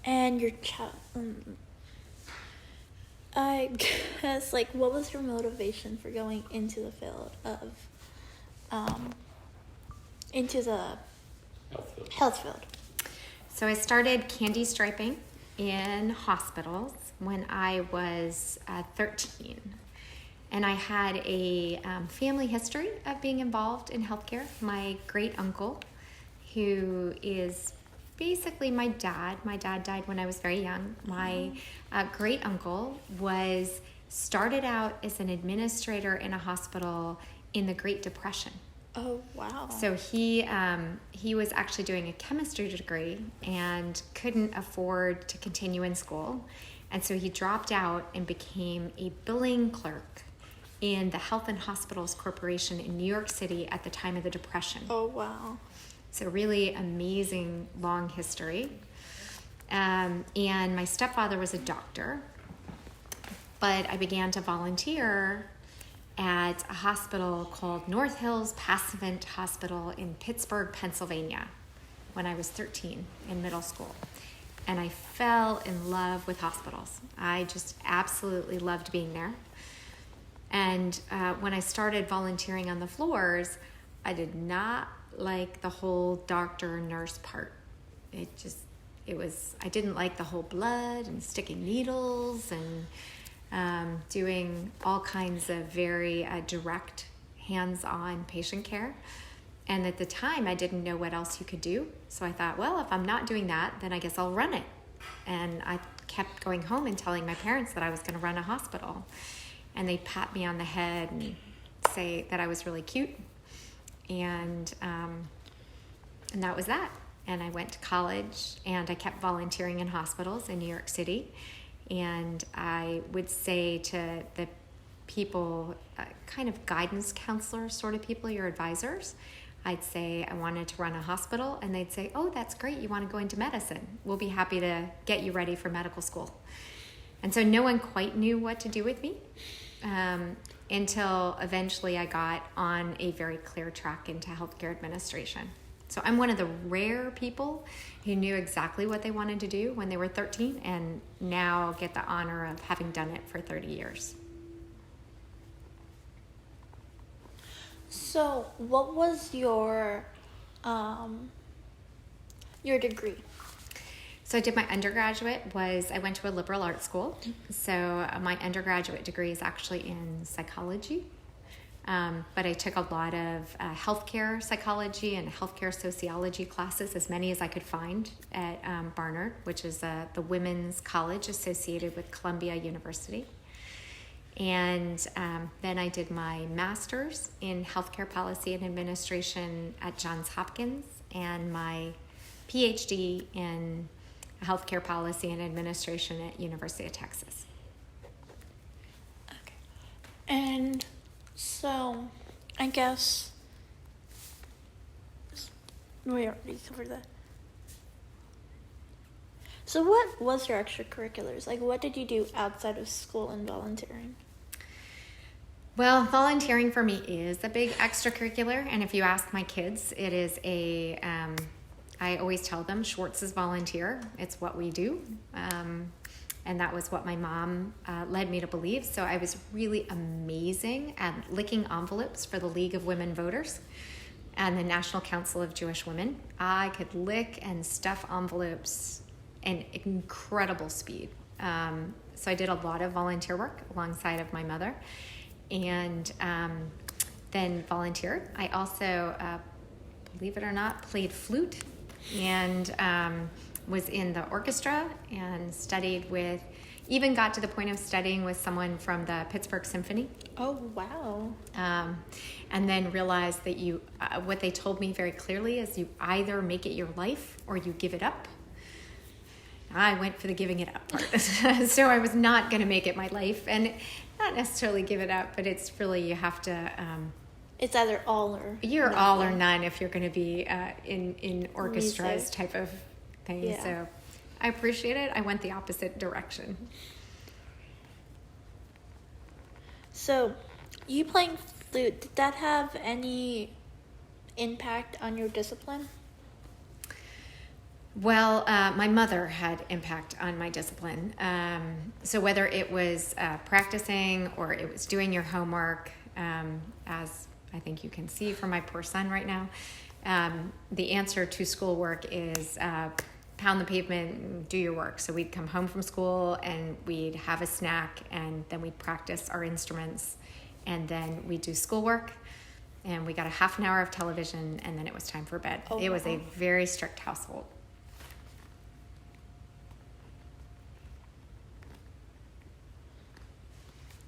And your child, I guess, like, what was your motivation for going into the field of, into the health field? So I started candy striping in hospitals when I was 13. And I had a family history of being involved in healthcare. My great uncle, who is basically my dad died when I was very young. My great uncle started out as an administrator in a hospital in the Great Depression. Oh, wow. So he was actually doing a chemistry degree and couldn't afford to continue in school. And so he dropped out and became a billing clerk in the Health and Hospitals Corporation in New York City at the time of the Depression. Oh, wow. So really amazing long history. And my stepfather was a doctor, but I began to volunteer at a hospital called North Hills Passavant Hospital in Pittsburgh, Pennsylvania, when I was 13 in middle school. And I fell in love with hospitals. I just absolutely loved being there. And when I started volunteering on the floors, I did not like the whole doctor nurse part. I didn't like the whole blood and sticking needles and doing all kinds of very direct, hands-on patient care. And at the time, I didn't know what else you could do. So I thought, well, if I'm not doing that, then I guess I'll run it. And I kept going home and telling my parents that I was going to run a hospital. And they pat me on the head and say that I was really cute. And that was that. And I went to college, and I kept volunteering in hospitals in New York City. And I would say to the people, kind of guidance counselors, sort of people, your advisors, I'd say I wanted to run a hospital, and they'd say, oh, that's great. You want to go into medicine. We'll be happy to get you ready for medical school. And so no one quite knew what to do with me until eventually I got on a very clear track into healthcare administration. So I'm one of the rare people who knew exactly what they wanted to do when they were 13 and now get the honor of having done it for 30 years. So what was your degree? So I did my undergraduate I went to a liberal arts school. So my undergraduate degree is actually in psychology. But I took a lot of healthcare psychology and healthcare sociology classes, as many as I could find at Barnard, which is the women's college associated with Columbia University. And then I did my master's in healthcare policy and administration at Johns Hopkins and my PhD in healthcare policy and administration at University of Texas. Okay. And so, I guess we already covered that. So what was your extracurriculars? Like, what did you do outside of school and volunteering? Well, volunteering for me is a big extracurricular, and if you ask my kids, it is I always tell them, Schwartz is volunteer. It's what we do. And that was what my mom led me to believe. So I was really amazing at licking envelopes for the League of Women Voters and the National Council of Jewish Women. I could lick and stuff envelopes at incredible speed. So I did a lot of volunteer work alongside of my mother, and then volunteered. I also, believe it or not, played flute and was in the orchestra and even got to the point of studying with someone from the Pittsburgh Symphony. Oh, wow. And then realized that what they told me very clearly is you either make it your life or you give it up. I went for the giving it up part. So I was not going to make it my life, and not necessarily give it up, but it's really, you have to... it's either all or... You're nothing. all or none if you're going to be in orchestras Music. type of thing. Yeah. So I appreciate it. I went the opposite direction. So, you playing flute, did that have any impact on your discipline? Well, my mother had impact on my discipline. So whether it was practicing or it was doing your homework, as I think you can see from my poor son right now, the answer to schoolwork is pound the pavement, do your work. So we'd come home from school and we'd have a snack, and then we'd practice our instruments, and then we'd do schoolwork, and we got a half an hour of television, and then it was time for bed. Oh, it was wow. a very strict household.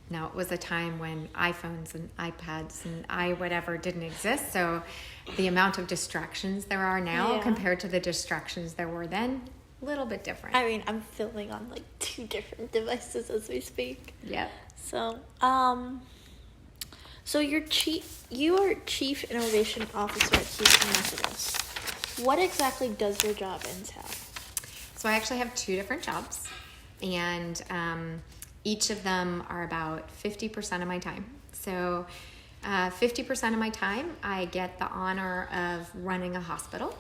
Now, it was a time when iPhones and iPads and whatever didn't exist, so the amount of distractions there are now compared to the distractions there were then, a little bit different. I mean, I'm filming on like 2 different devices as we speak. Yep. So, so you are Chief Innovation Officer at Houston Methodist. What exactly does your job entail? So I actually have 2 different jobs, and each of them are about 50% of my time. So 50% of my time, I get the honor of running a hospital,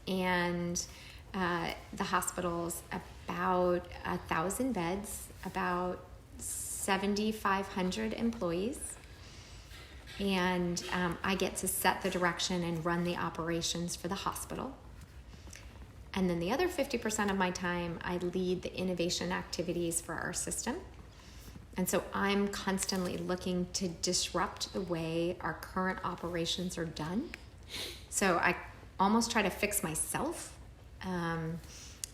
and the hospital's about 1,000 beds, about 7,500 employees, and I get to set the direction and run the operations for the hospital. And then the other 50% of my time, I lead the innovation activities for our system. And so I'm constantly looking to disrupt the way our current operations are done. So I almost try to fix myself.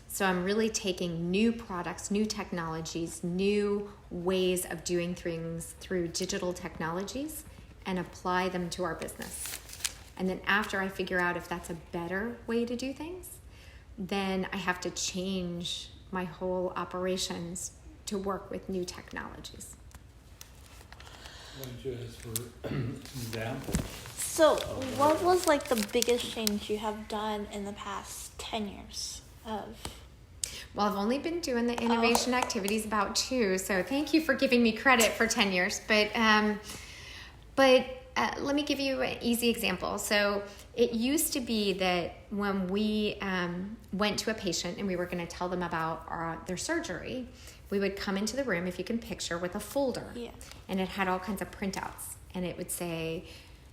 So I'm really taking new products, new technologies, new ways of doing things through digital technologies and apply them to our business. And then after I figure out if that's a better way to do things, then I have to change my whole operations to work with new technologies. Why don't you ask for an example? So, what was like the biggest change you have done in the past 10 years of? Well, I've only been doing the innovation activities about 2, so thank you for giving me credit for 10 years. But let me give you an easy example. So it used to be that when we went to a patient and we were going to tell them about their surgery, we would come into the room, if you can picture, with a folder. Yeah. And it had all kinds of printouts. And it would say,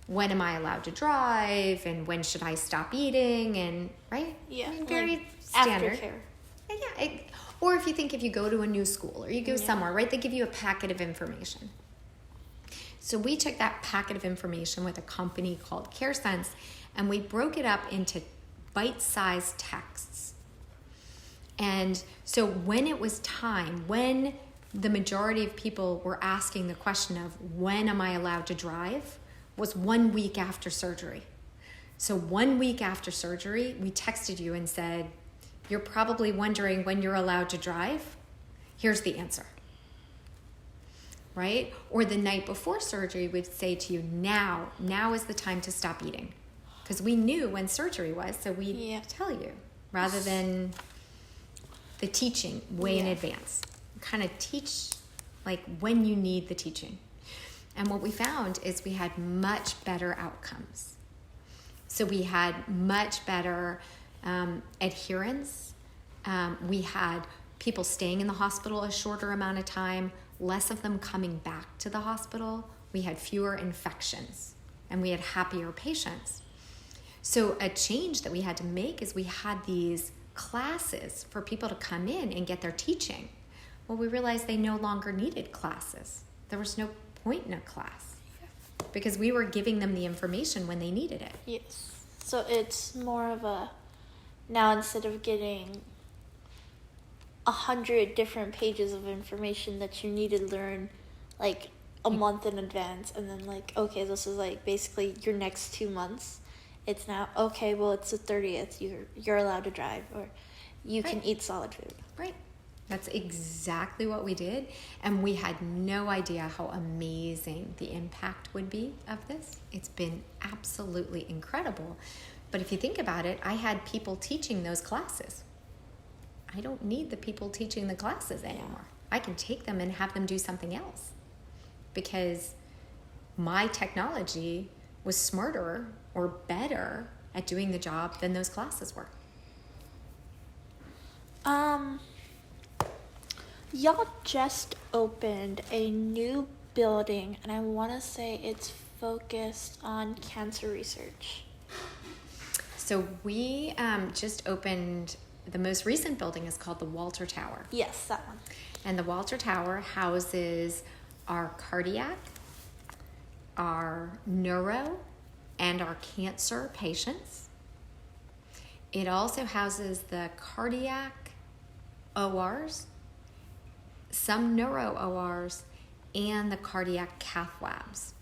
when am I allowed to drive? And when should I stop eating? And, right? Yeah. I mean, very like standard. Aftercare. Yeah. Or if you go to a new school or you go somewhere, right? They give you a packet of information. So we took that packet of information with a company called CareSense, and we broke it up into bite-sized texts. And so when it was time, when the majority of people were asking the question of when am I allowed to drive, was 1 week after surgery. So 1 week after surgery, we texted you and said, you're probably wondering when you're allowed to drive. Here's the answer. Right? Or the night before surgery, we'd say to you, now is the time to stop eating. Because we knew when surgery was, so we'd tell you, rather than the teaching way in advance. Kind of teach like when you need the teaching. And what we found is we had much better outcomes. So we had much better adherence. We had people staying in the hospital a shorter amount of time, less of them coming back to the hospital. We had fewer infections, and we had happier patients. So a change that we had to make is we had these classes for people to come in and get their teaching. Well, we realized they no longer needed classes. There was no point in a class because we were giving them the information when they needed it. Yes. So it's more of a, now instead of getting 100 different pages of information that you need to learn like a month in advance, and then like, okay, this is like basically your next 2 months. It's now, okay, well, it's the 30th. You're allowed to drive, or you can eat solid food. Right. That's exactly what we did. And we had no idea how amazing the impact would be of this. It's been absolutely incredible. But if you think about it, I had people teaching those classes. I don't need the people teaching the classes anymore. I can take them and have them do something else because my technology was smarter or better at doing the job than those classes were. Y'all just opened a new building, and I want to say it's focused on cancer research. So we just opened, the most recent building is called the Walter Tower. Yes, that one. And the Walter Tower houses our cardiac, our neuro, and our cancer patients. It also houses the cardiac ORs, some neuro ORs, and the cardiac cath labs.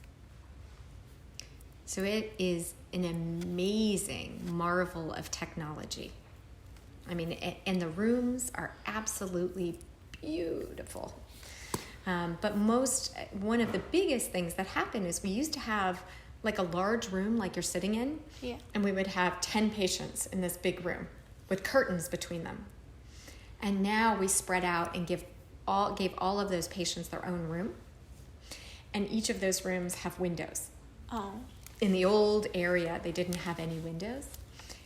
So it is an amazing marvel of technology. I mean, and the rooms are absolutely beautiful. But one of the biggest things that happened is we used to have like a large room like you're sitting in, Yeah. and we would have 10 patients in this big room with curtains between them. And now we spread out and gave all of those patients their own room, and each of those rooms have windows. Oh. In the old area, they didn't have any windows.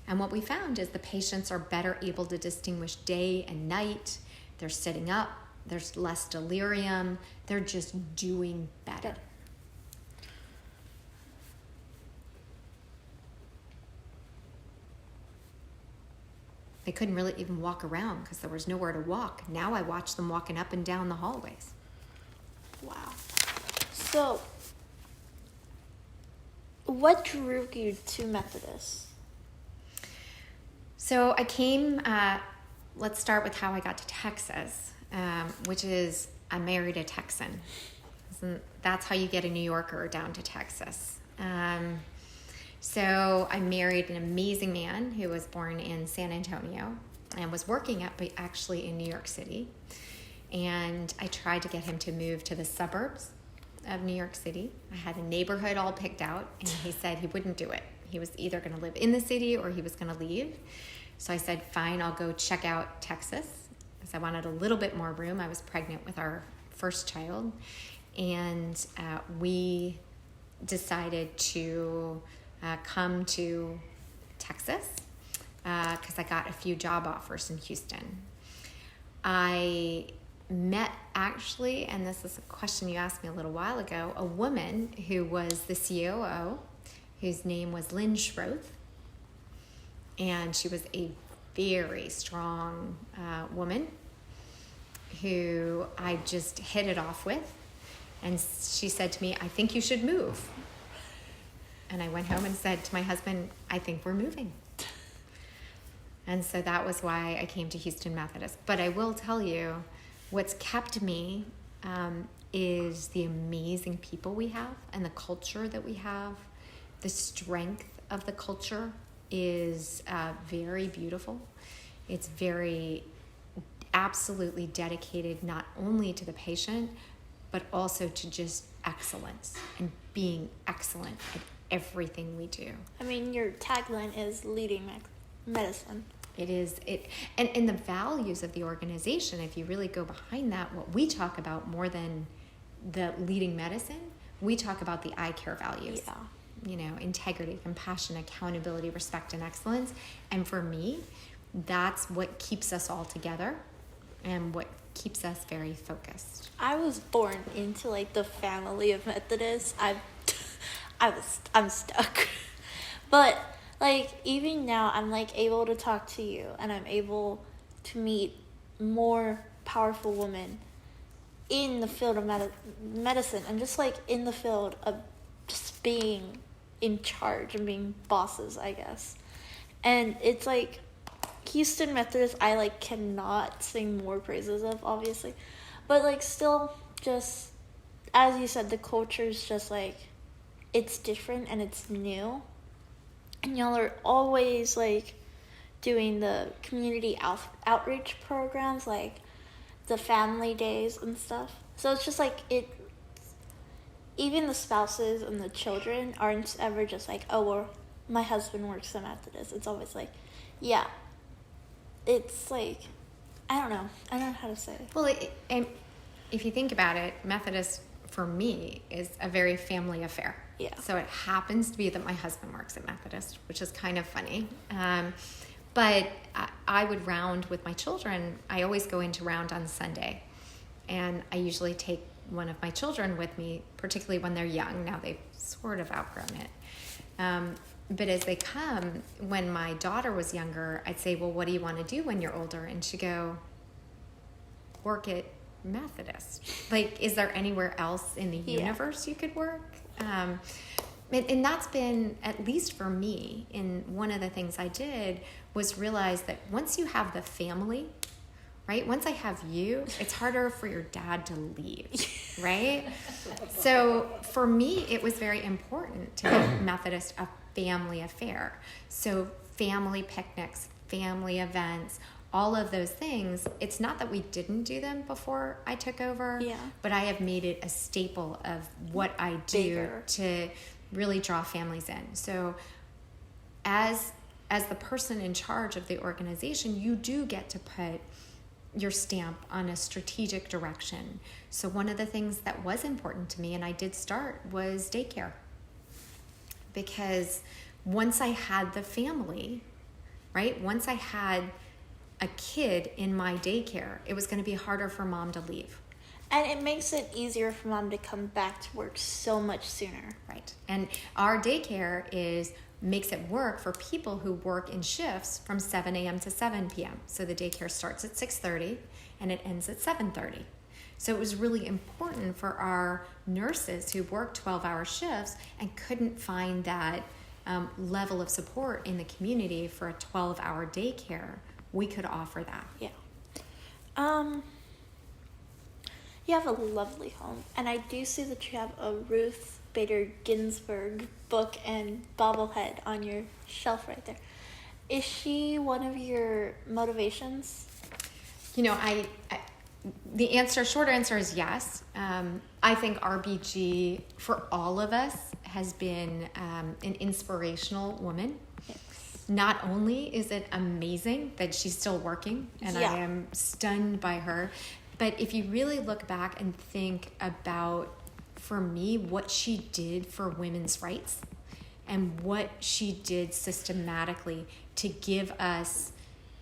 And what we found is the patients are better able to distinguish day and night. They're sitting up. There's less delirium. They're just doing better. They couldn't really even walk around because there was nowhere to walk. Now I watch them walking up and down the hallways. Wow. So, what drew you to Methodist? So I came, let's start with how I got to Texas, which is I married a Texan. That's how you get a New Yorker down to Texas. So I married an amazing man who was born in San Antonio and was working actually in New York City. And I tried to get him to move to the suburbs of New York City. I had a neighborhood all picked out, and he said he wouldn't do it. He was either going to live in the city or he was going to leave. So I said, fine, I'll go check out Texas, because I wanted a little bit more room. I was pregnant with our first child. And we decided to come to Texas because I got a few job offers in Houston. I met, actually, and this is a question you asked me a little while ago, a woman who was the COO, whose name was Lynn Schroth. And she was a very strong woman who I just hit it off with. And she said to me, I think you should move. And I went home and said to my husband, I think we're moving. And so that was why I came to Houston Methodist. But I will tell you, what's kept me is the amazing people we have and the culture that we have. The strength of the culture is very beautiful. It's very absolutely dedicated not only to the patient, but also to just excellence and being excellent at everything we do. I mean, your tagline is leading medicine. It is, and the values of the organization, if you really go behind that, what we talk about more than the leading medicine, we talk about the eye care values. Yeah. You know, integrity, compassion, accountability, respect, and excellence. And for me, that's what keeps us all together and what keeps us very focused. I was born into like the family of Methodists. I'm stuck. But like even now I'm like able to talk to you, and I'm able to meet more powerful women in the field of medicine, and just like in the field of just being in charge and being bosses, I guess. And it's like Houston Methodist, I like cannot sing more praises of, obviously, but like still, just as you said, the culture is just like, it's different and it's new, and y'all are always like doing the community outreach programs, like the family days and stuff. So it's just like even the spouses and the children aren't ever just like, oh, well, my husband works at Methodist. It's always like, yeah. It's like, I don't know how to say it. Well, and if you think about it, Methodist for me is a very family affair. Yeah. So it happens to be that my husband works at Methodist, which is kind of funny. But I would round with my children. I always go into round on Sunday. And I usually take one of my children with me, particularly when they're young. Now they've sort of outgrown it. But as they come, when my daughter was younger, I'd say, well, what do you want to do when you're older? And she'd go, work at Methodist. Like, is there anywhere else in the universe you could work? And that's been, at least for me, and one of the things I did was realize that once you have the family, right? Once I have you, it's harder for your dad to leave, right? So for me, it was very important to make Methodist a family affair. So family picnics, family events, all of those things, it's not that we didn't do them before I took over, but I have made it a staple of what I do to really draw families in. So as the person in charge of the organization, you do get to put your stamp on a strategic direction. So one of the things that was important to me, and I did start, was daycare. Because once I had the family, right? Once I had a kid in my daycare, it was going to be harder for mom to leave. And it makes it easier for mom to come back to work so much sooner. Right. And our daycare makes it work for people who work in shifts from 7 a.m. to 7 p.m. So the daycare starts at 6:30 and it ends at 7:30. So it was really important for our nurses who worked 12-hour shifts and couldn't find that level of support in the community for a 12-hour daycare. We could offer that. Yeah. You have a lovely home. And I do see that you have a Ruth Bader Ginsburg book and bobblehead on your shelf right there. Is she one of your motivations? You know, the short answer is yes. I think RBG, for all of us, has been an inspirational woman. Yes. Not only is it amazing that she's still working, and I am stunned by her, but if you really look back and think about, for me, what she did for women's rights and what she did systematically to give us,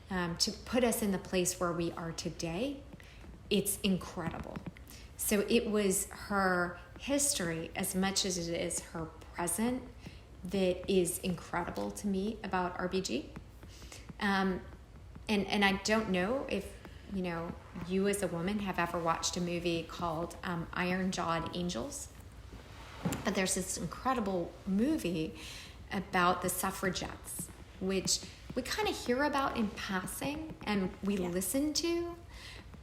to put us in the place where we are today, it's incredible. So it was her history as much as it is her present that is incredible to me about RBG. And I don't know if, you as a woman have ever watched a movie called Iron-Jawed Angels. But there's this incredible movie about the suffragettes, which we kind of hear about in passing and we listen to.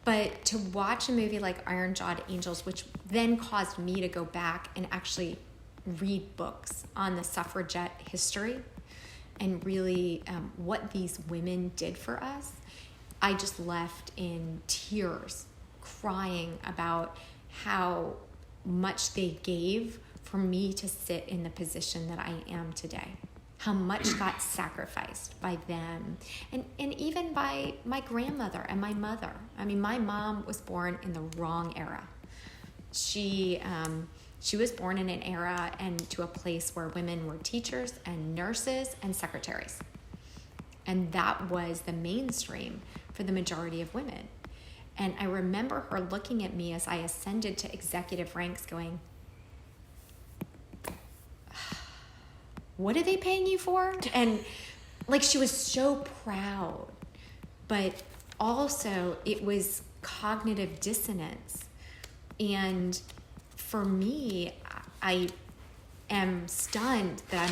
But to watch a movie like Iron-Jawed Angels, which then caused me to go back and actually read books on the suffragette history and really what these women did for us, I just left in tears, crying about how much they gave for me to sit in the position that I am today. How much got sacrificed by them and even by my grandmother and my mother. I mean, my mom was born in the wrong era. She was born in an era and to a place where women were teachers and nurses and secretaries. And that was the mainstream for the majority of women. And I remember her looking at me as I ascended to executive ranks going, what are they paying you for? And like, she was so proud, but also it was cognitive dissonance. And for me, I am stunned that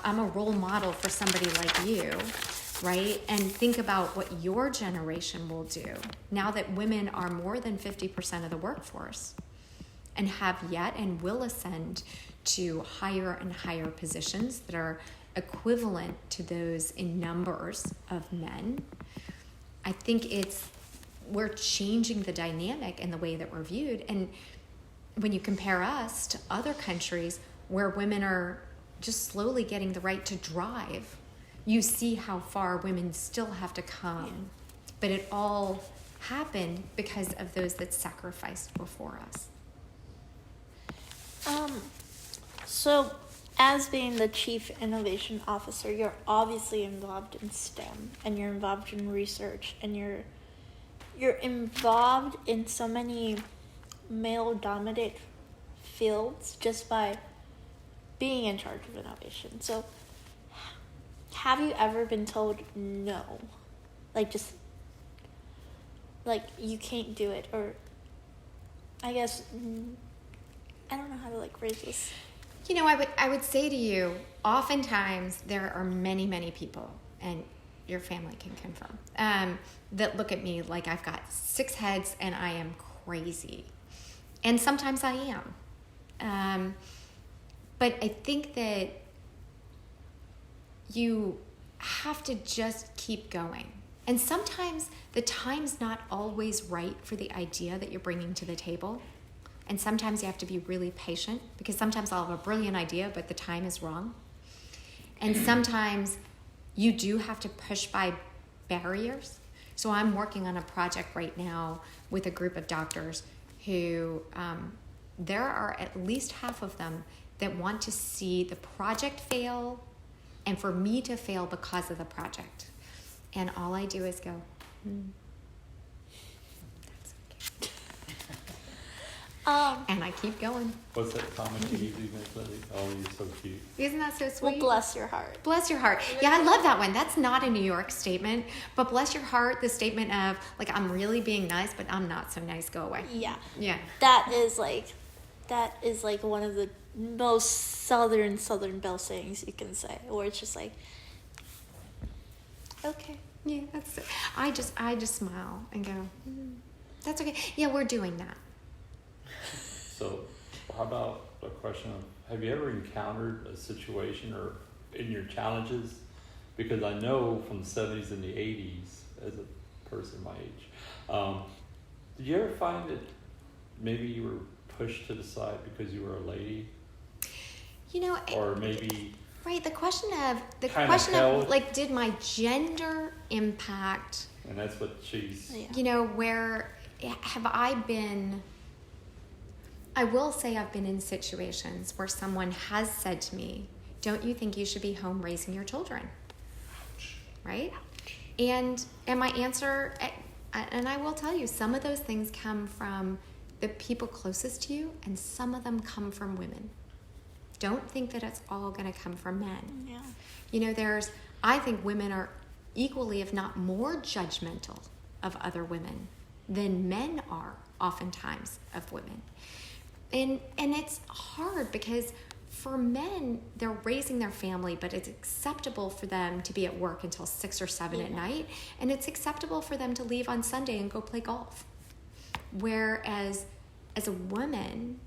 I'm a role model for somebody like you, right? And think about what your generation will do now that women are more than 50% of the workforce and have yet and will ascend to higher and higher positions that are equivalent to those in numbers of men. I think we're changing the dynamic and the way that we're viewed. And when you compare us to other countries where women are just slowly getting the right to drive, you see how far women still have to come. Yeah. But it all happened because of those that sacrificed before us. So as being the chief innovation officer, you're obviously involved in STEM and you're involved in research and you're involved in so many male-dominated fields just by being in charge of innovation. So, have you ever been told no? Like, just, like, you can't do it, or, I guess, I don't know how to, like, phrase this. You know, I would say to you, oftentimes there are many, many people, and your family can confirm, that look at me like I've got 6 heads and I am crazy. And sometimes I am. But I think that you have to just keep going. And sometimes the time's not always right for the idea that you're bringing to the table. And sometimes you have to be really patient, because sometimes I'll have a brilliant idea, but the time is wrong. And sometimes you do have to push by barriers. So I'm working on a project right now with a group of doctors who, there are at least half of them that want to see the project fail and for me to fail because of the project. And all I do is go, that's okay. And I keep going. What's that comment you usually make, Lily? Oh, you're so cute. Isn't that so sweet? Well, bless your heart. Bless your heart. Yeah, I love that one. That's not a New York statement, but bless your heart, the statement of, like, I'm really being nice, but I'm not so nice. Go away. Yeah. Yeah. That is like one of the most southern belle sayings you can say, where it's just like, okay. Yeah, that's it. I just smile and go, that's okay. Yeah, we're doing that. So, how about a question of, have you ever encountered a situation or in your challenges? Because I know from the 70s and the 80s, as a person my age, did you ever find that maybe you were pushed to the side because you were a lady? You know, or maybe... Right, the question held. of, like, did my gender impact... And that's what she's... Yeah. You know, where have I been... I will say I've been in situations where someone has said to me, don't you think you should be home raising your children? Right? And my answer, and I will tell you, some of those things come from the people closest to you, and some of them come from women. Don't think that it's all going to come from men. Yeah. You know, I think women are equally, if not more, judgmental of other women than men are oftentimes of women. And it's hard because for men, they're raising their family, but it's acceptable for them to be at work until 6 or 7 at night, and it's acceptable for them to leave on Sunday and go play golf. Whereas as a woman,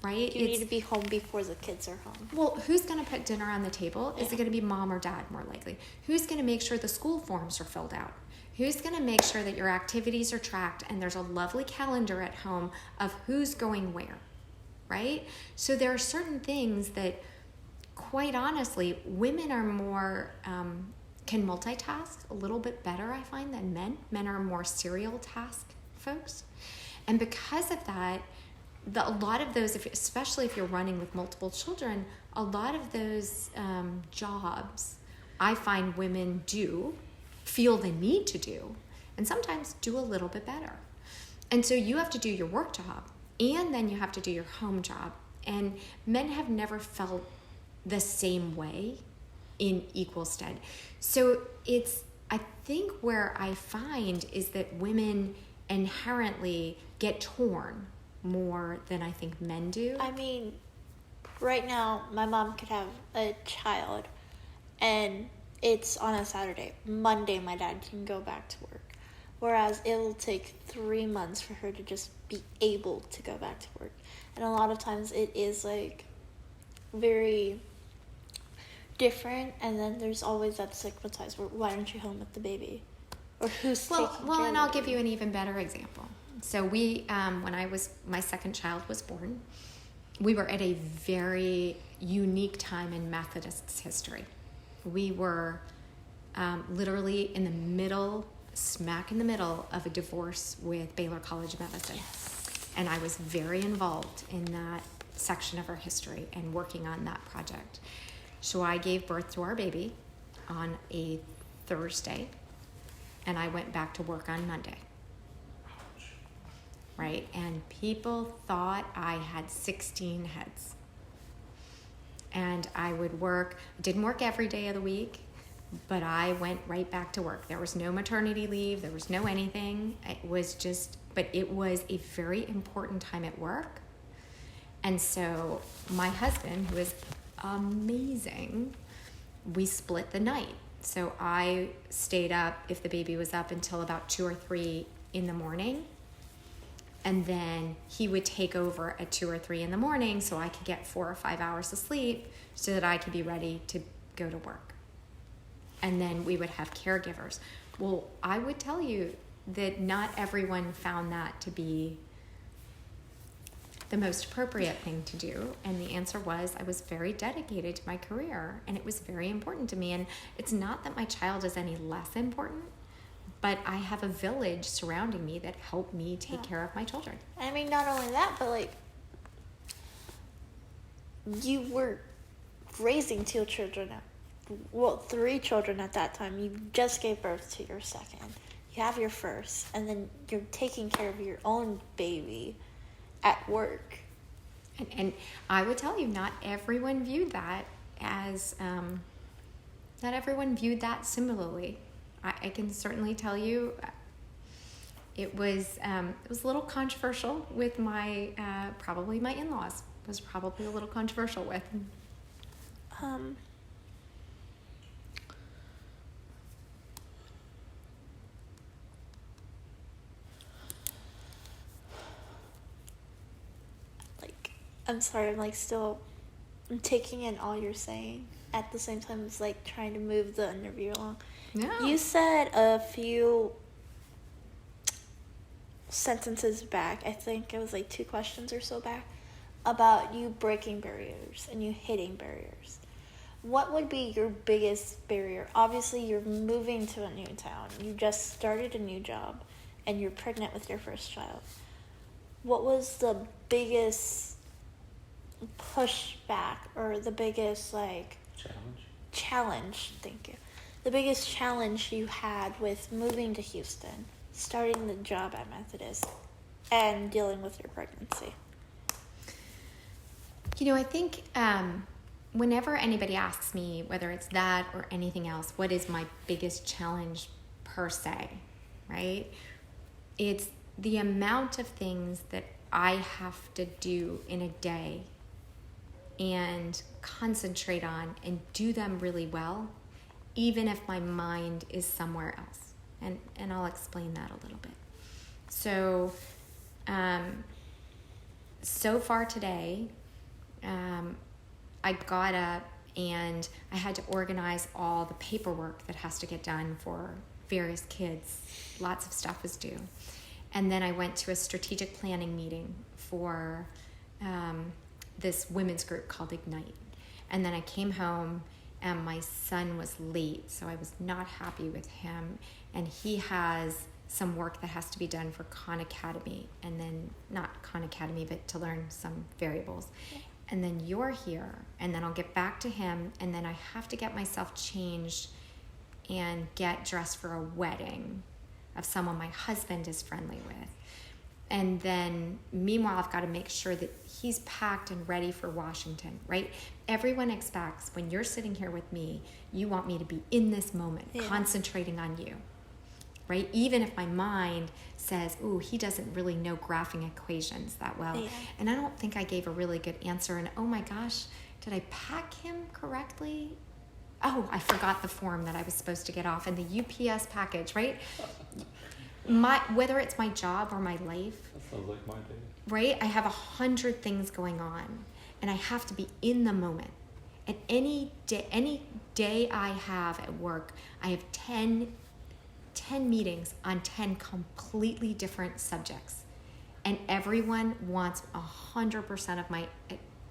right? You need to be home before the kids are home. Well, who's going to put dinner on the table? Is it going to be mom or dad, more likely? Who's going to make sure the school forms are filled out? Who's going to make sure that your activities are tracked and there's a lovely calendar at home of who's going where, right? So there are certain things that, quite honestly, women are more, can multitask a little bit better, I find, than men. Men are more serial task folks. And because of that, a lot of those, especially if you're running with multiple children, a lot of those jobs I find women do, feel the need to do, and sometimes do a little bit better. And so you have to do your work job, and then you have to do your home job. And men have never felt the same way in equal stead. So I think where I find is that women inherently get torn more than I think men do. I mean, right now, my mom could have a child, and it's on a Saturday. Monday, my dad can go back to work. Whereas it will take 3 months for her to just be able to go back to work. And a lot of times it is, like, very different. And then there's always that stigmatized, why aren't you home with the baby? Or who's taking care Well, of and I'll the give baby? you an even better example. So we, when my second child was born, we were at a very unique time in Methodist's history. We were literally smack in the middle of a divorce with Baylor College of Medicine. Yes. And I was very involved in that section of our history and working on that project. So I gave birth to our baby on a Thursday, and I went back to work on Monday. Right? And people thought I had 16 heads. And I would didn't work every day of the week, but I went right back to work. There was no maternity leave, there was no anything. But it was a very important time at work. And so my husband, who is amazing, we split the night. So I stayed up, if the baby was up, until about 2 or 3 in the morning. And then he would take over at 2 or 3 in the morning so I could get 4 or 5 hours of sleep so that I could be ready to go to work. And then we would have caregivers. Well, I would tell you that not everyone found that to be the most appropriate thing to do. And the answer was I was very dedicated to my career, and it was very important to me. And it's not that my child is any less important, but I have a village surrounding me that help me take care of my children. I mean, not only that, but like, you were raising 2 children, 3 children at that time. You just gave birth to your second. You have your first, and then you're taking care of your own baby at work. And I would tell you, not everyone viewed that as, not everyone viewed that similarly. I can certainly tell you it was a little controversial with my, probably my in-laws was probably a little controversial with. Like, I'm sorry, I'm taking in all you're saying. At the same time, it's like trying to move the interview along. Yeah. You said a few sentences back, I think it was like 2 questions or so back, about you breaking barriers and you hitting barriers. What would be your biggest barrier? Obviously, you're moving to a new town. You just started a new job, and you're pregnant with your first child. What was the biggest pushback, or the biggest, like... Challenge, thank you. The biggest challenge you had with moving to Houston, starting the job at Methodist, and dealing with your pregnancy? I think whenever anybody asks me, whether it's that or anything else, what is my biggest challenge per se, right? It's the amount of things that I have to do in a day and concentrate on and do them really well, even if my mind is somewhere else. And I'll explain that a little bit. So, so far today, I got up and I had to organize all the paperwork that has to get done for various kids. Lots of stuff was due. And then I went to a strategic planning meeting for this women's group called Ignite. And then I came home and my son was late, so I was not happy with him. And he has some work that has to be done for Khan Academy, and then not Khan Academy, but to learn some variables. And then you're here, and then I'll get back to him, and then I have to get myself changed and get dressed for a wedding of someone my husband is friendly with. And then meanwhile, I've got to make sure that he's packed and ready for Washington, right? Everyone expects when you're sitting here with me, you want me to be in this moment, concentrating on you, right? Even if my mind says, ooh, he doesn't really know graphing equations that well. Yeah. And I don't think I gave a really good answer. And oh my gosh, did I pack him correctly? Oh, I forgot the form that I was supposed to get off and the UPS package, right? Whether it's my job or my life. That sounds like my day. Right? I have 100 things going on and I have to be in the moment. And any day I have at work, I have 10 meetings on 10 completely different subjects. And everyone wants 100% of my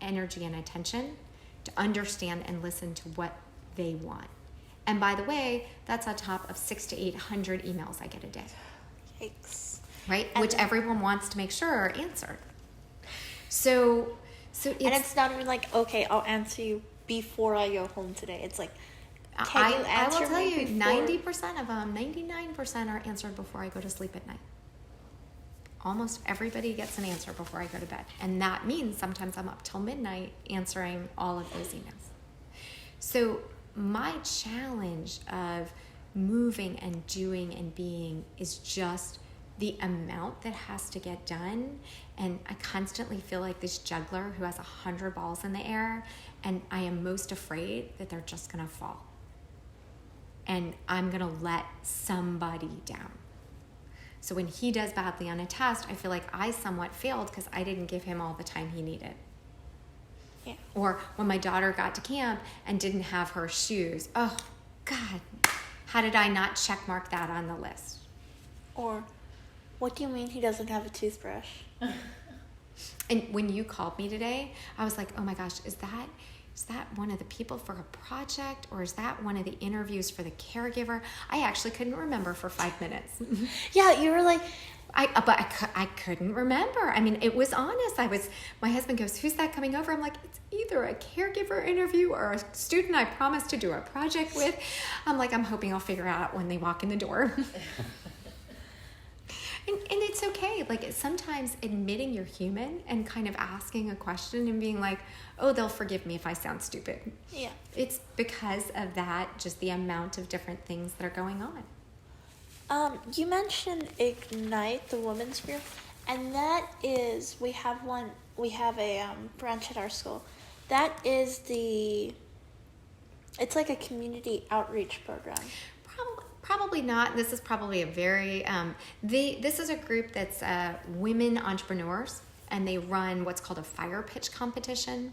energy and attention to understand and listen to what they want. And by the way, that's on top of 600 to 800 emails I get a day. Yikes. Right? And which everyone wants to make sure are answered. So And it's not even like, okay, I'll answer you before I go home today. It's like, can you answer I will tell me you, before? 90% of them, 99% are answered before I go to sleep at night. Almost everybody gets an answer before I go to bed. And that means sometimes I'm up till midnight answering all of those emails. So my challenge of moving and doing and being is just the amount that has to get done. And I constantly feel like this juggler who has 100 balls in the air, and I am most afraid that they're just gonna fall. And I'm gonna let somebody down. So when he does badly on a test, I feel like I somewhat failed because I didn't give him all the time he needed. Yeah. Or when my daughter got to camp and didn't have her shoes. Oh, God, how did I not check mark that on the list? Or, what do you mean he doesn't have a toothbrush? And when you called me today, I was like, oh my gosh, is that one of the people for a project, or is that one of the interviews for the caregiver? I actually couldn't remember for 5 minutes. Yeah, you were like, I couldn't remember. I mean, it was honest. My husband goes, who's that coming over? I'm like, it's either a caregiver interview or a student I promised to do a project with. I'm like, I'm hoping I'll figure out when they walk in the door. And it's okay. Like, sometimes admitting you're human and kind of asking a question and being like, oh, they'll forgive me if I sound stupid. yeah. It's because of that, just the amount of different things that are going on. You mentioned Ignite, the women's group, and that is, we have a branch at our school. That is it's like a community outreach program. Probably not. This is probably a very, this is a group that's women entrepreneurs, and they run what's called a fire pitch competition,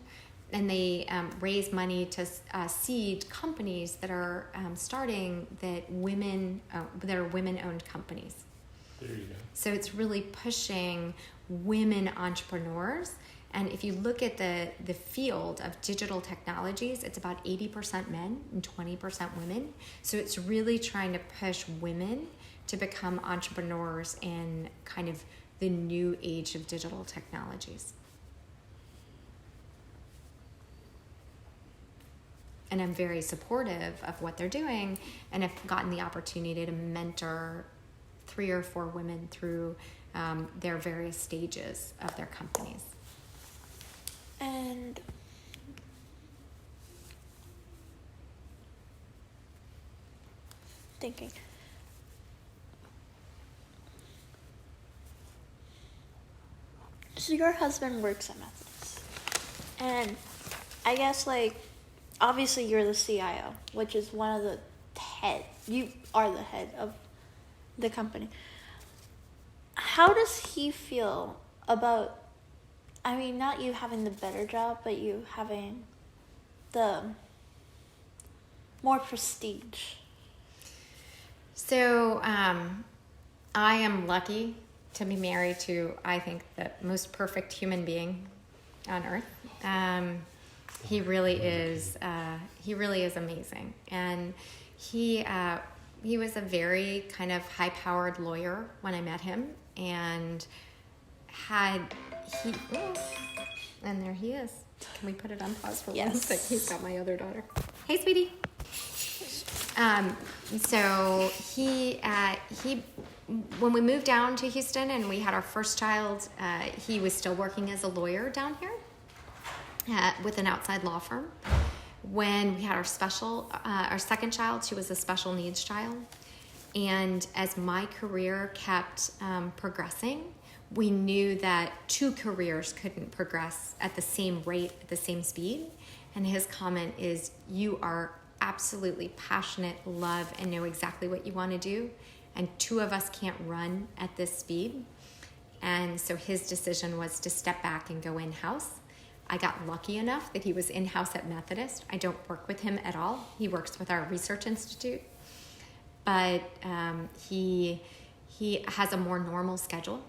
and they raise money to seed companies that are starting that are women-owned companies. There you go. So it's really pushing women entrepreneurs. And if you look at the field of digital technologies, it's about 80% men and 20% women. So it's really trying to push women to become entrepreneurs in kind of the new age of digital technologies. And I'm very supportive of what they're doing, and I've gotten the opportunity to mentor 3 or 4 women through their various stages of their companies. And thinking, so your husband works at Methodist, and I guess, like, obviously you're the CIO, which is one of the head. You are the head of the company. How does he feel about, I mean, not you having the better job, but you having the more prestige? So I am lucky to be married to, I think, the most perfect human being on earth. He really is amazing. And he was a very kind of high-powered lawyer when I met him, and and there he is. Can we put it on pause for 1 sec? He's got my other daughter. Hey, sweetie. So he when we moved down to Houston and we had our first child, he was still working as a lawyer down here with an outside law firm. When we had our second child, she was a special needs child. And as my career kept progressing, we knew that 2 careers couldn't progress at the same rate, at the same speed. And his comment is, you are absolutely passionate, love, and know exactly what you want to do. And 2 of us can't run at this speed. And so his decision was to step back and go in-house. I got lucky enough that he was in-house at Methodist. I don't work with him at all. He works with our research institute. But he has a more normal schedule.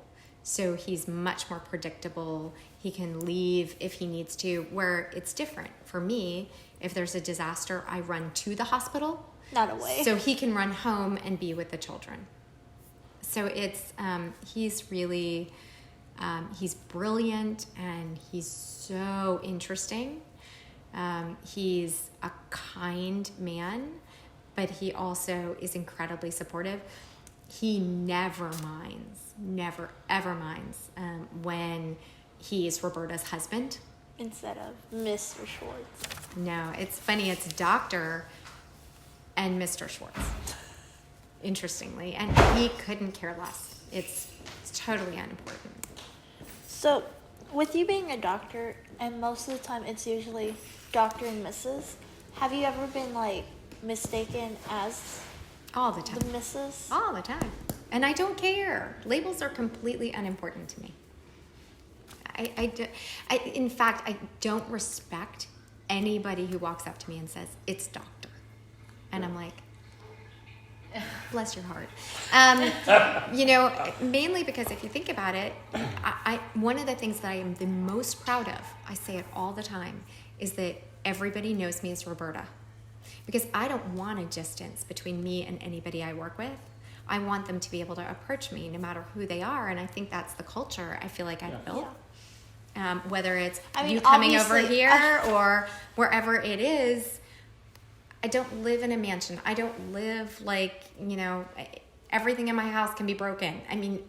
So he's much more predictable. He can leave if he needs to, where it's different. For me, if there's a disaster, I run to the hospital. Not away. So he can run home and be with the children. So it's he's really He's brilliant and he's so interesting. He's a kind man, but he also is incredibly supportive. He never minds, ever minds when he is Roberta's husband. Instead of Mr. Schwartz. No, it's funny. It's Dr. and Mr. Schwartz, interestingly. And he couldn't care less. It's totally unimportant. So, with you being a doctor, and most of the time it's usually Dr. and Mrs., have you ever been, like, mistaken as All the time. the Mrs.? All the time. And I don't care. Labels are completely unimportant to me. In fact, I don't respect anybody who walks up to me and says, it's doctor. And I'm like, bless your heart. Mainly because if you think about it, one of the things that I am the most proud of, I say it all the time, is that everybody knows me as Roberta. Because I don't want a distance between me and anybody I work with. I want them to be able to approach me no matter who they are. And I think that's the culture I feel like I've built. Yeah. Whether it's you coming over here or wherever it is. I don't live in a mansion. I don't live like, everything in my house can be broken. I mean,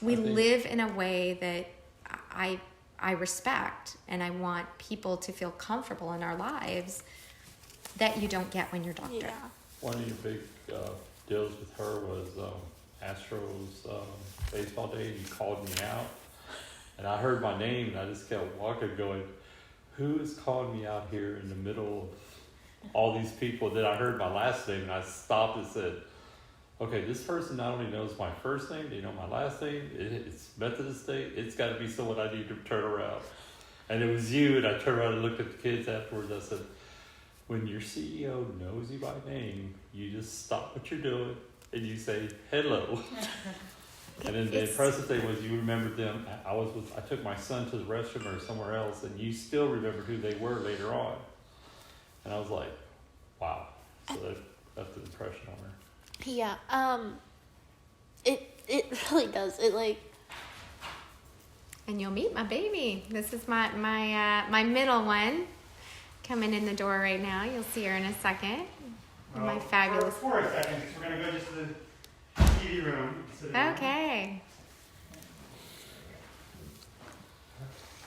we live in a way that I respect, and I want people to feel comfortable in our lives that you don't get when you're doctor. Yeah. One of your big deals with her was Astros baseball day, and you called me out. And I heard my name, and I just kept walking going, who is calling me out here in the middle of all these people? Then I heard my last name, and I stopped and said, okay, this person not only knows my first name, they know my last name, it's Methodist Day, it's got to be someone I need to turn around. And it was you, and I turned around and looked at the kids afterwards. I said, when your CEO knows you by name, you just stop what you're doing, and you say, hello. And then the impressive thing was you remembered them. I took my son to the restroom or somewhere else, and you still remembered who they were later on. And I was like, wow. So that left an impression on her. Yeah. It really does. It like. And you'll meet my baby. This is my middle one coming in the door right now. You'll see her in a second. My fabulous. For a second, because we're going to go just to the TV room. Okay.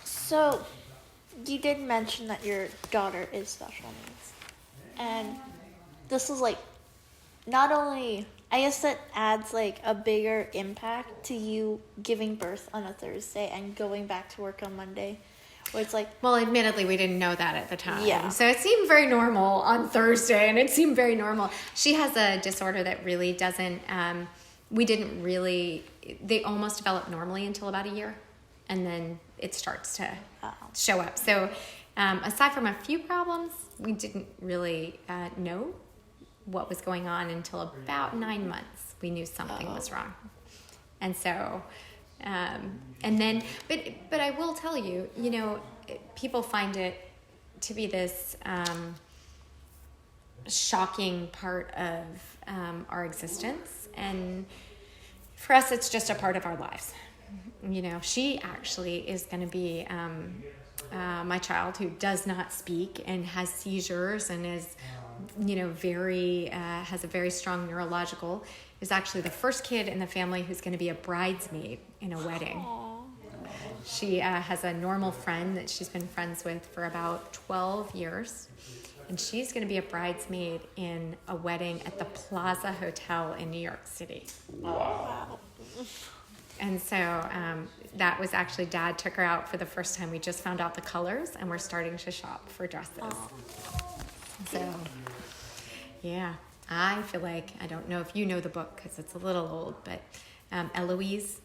So, you did mention that your daughter is special needs. And this is like, not only, I guess that adds like a bigger impact to you giving birth on a Thursday and going back to work on Monday. Where it's like, well, admittedly, we didn't know that at the time. Yeah. So it seemed very normal on Thursday, and it seemed very normal. She has a disorder that really doesn't, they almost develop normally until about a year, and then it starts to show up. So aside from a few problems, we didn't really know what was going on until about 9 months. We knew something was wrong. And so, and then, but I will tell you, people find it to be this shocking part of our existence. And for us, it's just a part of our lives. She actually is going to be my child who does not speak and has seizures and is, has a very strong neurological, is actually the first kid in the family who's going to be a bridesmaid in a wedding. Aww. She has a normal friend that she's been friends with for about 12 years. And she's going to be a bridesmaid in a wedding at the Plaza Hotel in New York City. Wow. And so that was actually, Dad took her out for the first time. We just found out the colors, and we're starting to shop for dresses. So, yeah, I feel like, I don't know if you know the book because it's a little old, but Eloise.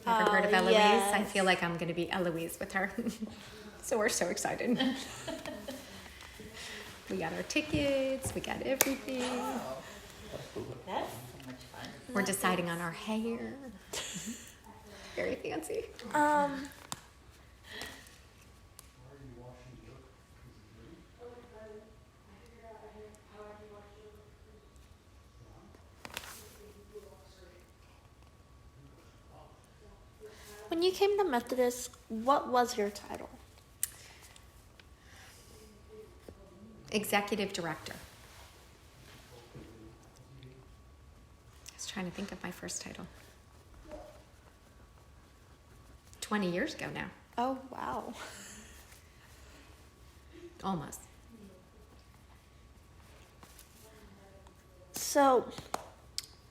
Ever heard of Eloise? Yes. I feel like I'm going to be Eloise with her. So we're so excited. We got our tickets. We got everything. That's so much fun. We're deciding on our hair. Very fancy. When you came to Methodist, what was your title? Executive director. I was trying to think of my first title. 20 years ago now. Oh, wow. Almost. So,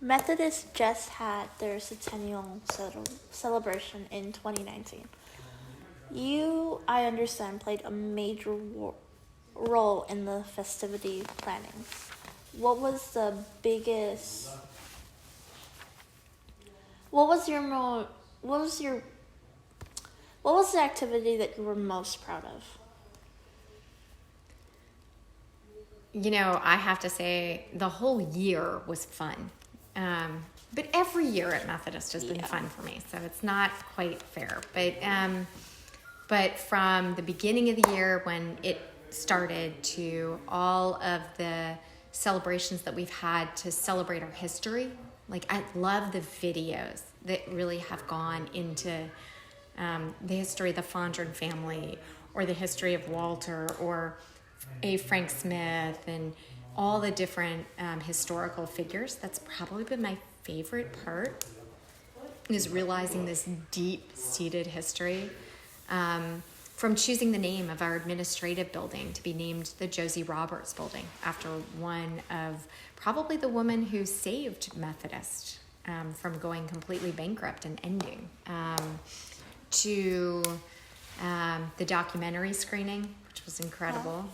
Methodist just had their centennial celebration in 2019. You, I understand, played a major role in the festivity planning. What was the biggest? What was the activity that you were most proud of? You know, I have to say the whole year was fun. But every year at Methodist has been fun for me, so it's not quite fair. But from the beginning of the year when it started to all of the celebrations that we've had to celebrate our history, like I love the videos that really have gone into the history of the Fondren family, or the history of Walter, or A. Frank Smith, and all the different historical figures. That's probably been my favorite part, is realizing this deep-seated history. From choosing the name of our administrative building to be named the Josie Roberts Building, after one of probably the woman who saved Methodist from going completely bankrupt and ending, to the documentary screening, which was incredible,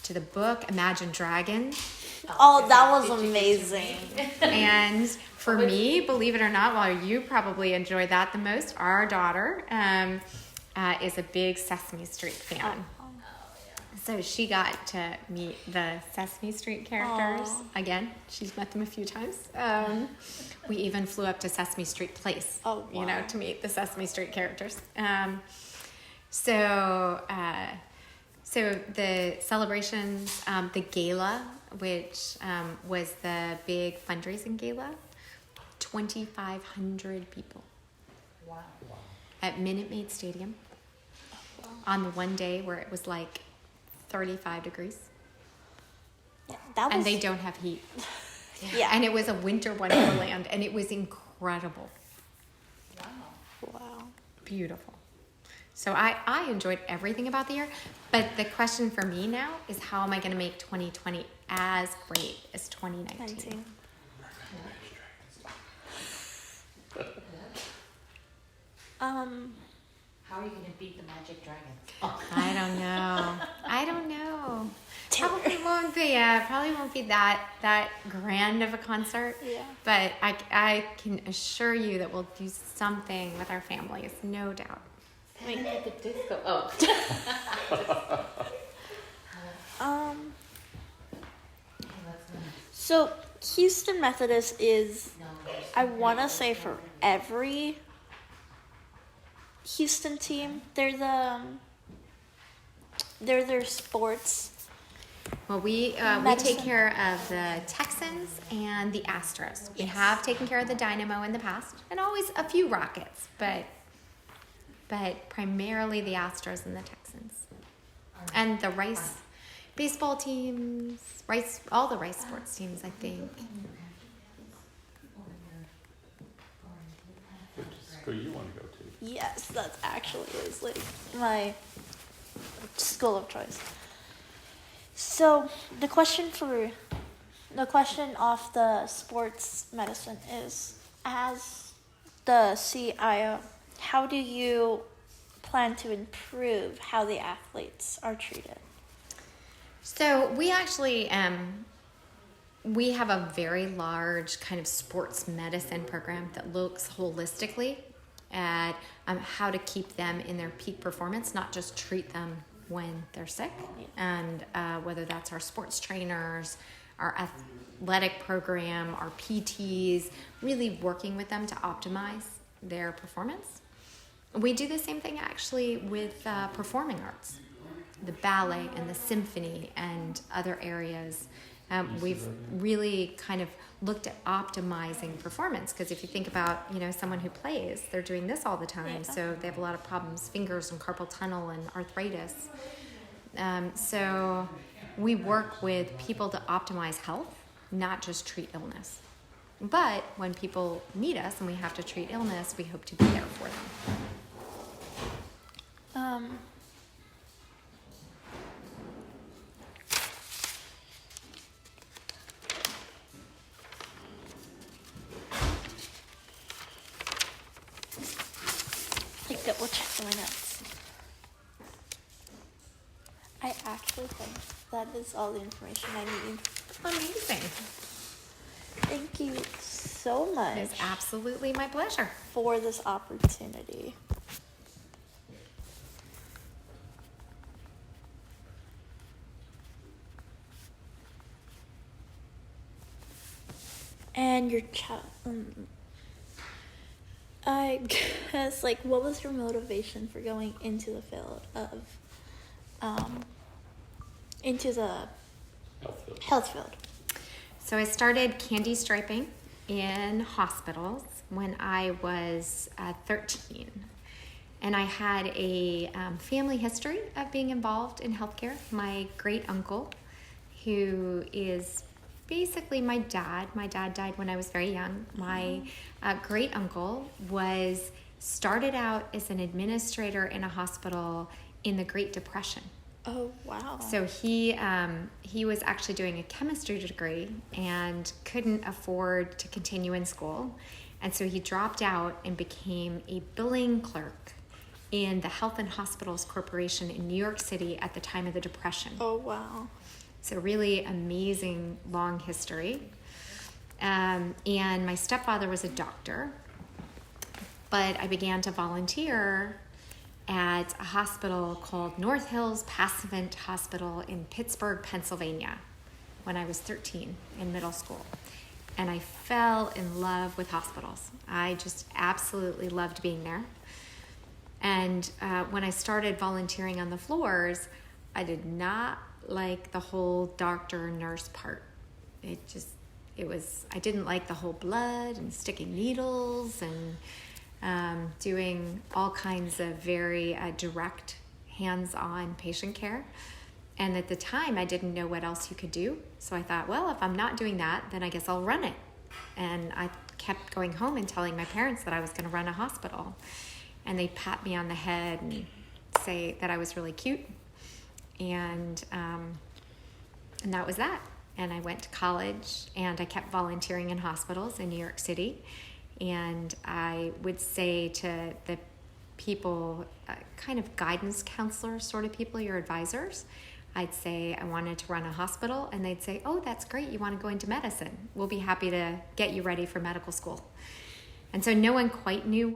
to the book Imagine Dragons. Oh, that was amazing. And for me, believe it or not, while you probably enjoyed that the most, our daughter is a big Sesame Street fan. So she got to meet the Sesame Street characters. Aww. Again, she's met them a few times. We even flew up to Sesame Street Place, to meet the Sesame Street characters. So the celebrations, the gala, which was the big fundraising gala, 2,500 people. Wow. At Minute Maid Stadium on the one day where it was like 35 degrees. Yeah, and they don't have heat. Yeah. And it was a winter wonderland, and it was incredible. Wow. Beautiful. So I enjoyed everything about the year, but the question for me now is, how am I going to make 2020 as great as 2019? How are you going to beat the Magic Dragons? I don't know. Probably won't be that grand of a concert. Yeah. But I can assure you that we'll do something with our families, no doubt. Make it the disco. So Houston Methodist is, I want to say, for every Houston team, they're their sports. Well, we take care of the Texans and the Astros. We have taken care of the Dynamo in the past, and always a few Rockets, but primarily the Astros and the Texans, and the Rice baseball teams, all the Rice sports teams, I think. Which school you want to go to? Yes, that actually is like my school of choice. So the question off the sports medicine is, as the CIO, how do you plan to improve how the athletes are treated? So we actually we have a very large kind of sports medicine program that looks holistically at how to keep them in their peak performance, not just treat them when they're sick, and whether that's our sports trainers, our athletic program, our PTs, really working with them to optimize their performance. We do the same thing actually with performing arts, the ballet and the symphony and other areas We've really kind of looked at optimizing performance, because if you think about, someone who plays, they're doing this all the time, Yeah. so they have a lot of problems, fingers and carpal tunnel and arthritis. So we work with people to optimize health, not just treat illness. But when people need us and we have to treat illness, we hope to be there for them. Like double check my notes. I actually think that is all the information I need. Amazing. Thank you so much It's absolutely my pleasure. for this opportunity. And your child. I guess, like, what was your motivation for going into the field of, into the Health field. health field? So I started candy striping in hospitals when I was 13. And I had a family history of being involved in healthcare. My great uncle, who is basically my dad died when I was very young. My great uncle started out as an administrator in a hospital in the Great Depression. Oh, wow. So he was actually doing a chemistry degree and couldn't afford to continue in school. And so he dropped out and became a billing clerk in the Health and Hospitals Corporation in New York City at the time of the Depression. Oh, wow. So really amazing long history. And my stepfather was a doctor, but I began to volunteer at a hospital called North Hills Passavant Hospital in Pittsburgh, Pennsylvania, when I was 13 in middle school. And I fell in love with hospitals. I just absolutely loved being there. And when I started volunteering on the floors, I did not like the whole doctor nurse part. I didn't like the whole blood and sticking needles and doing all kinds of very direct hands-on patient care. And at the time, I didn't know what else you could do. So I thought, well, if I'm not doing that, then I guess I'll run it. And I kept going home and telling my parents that I was going to run a hospital. And they'd pat me on the head and say that I was really cute. And that was that. And I went to college and I kept volunteering in hospitals in New York City. And I would say to the people, kind of guidance counselors, sort of people, your advisors, I'd say I wanted to run a hospital, and they'd say, oh, that's great, you want to go into medicine. We'll be happy to get you ready for medical school. And so no one quite knew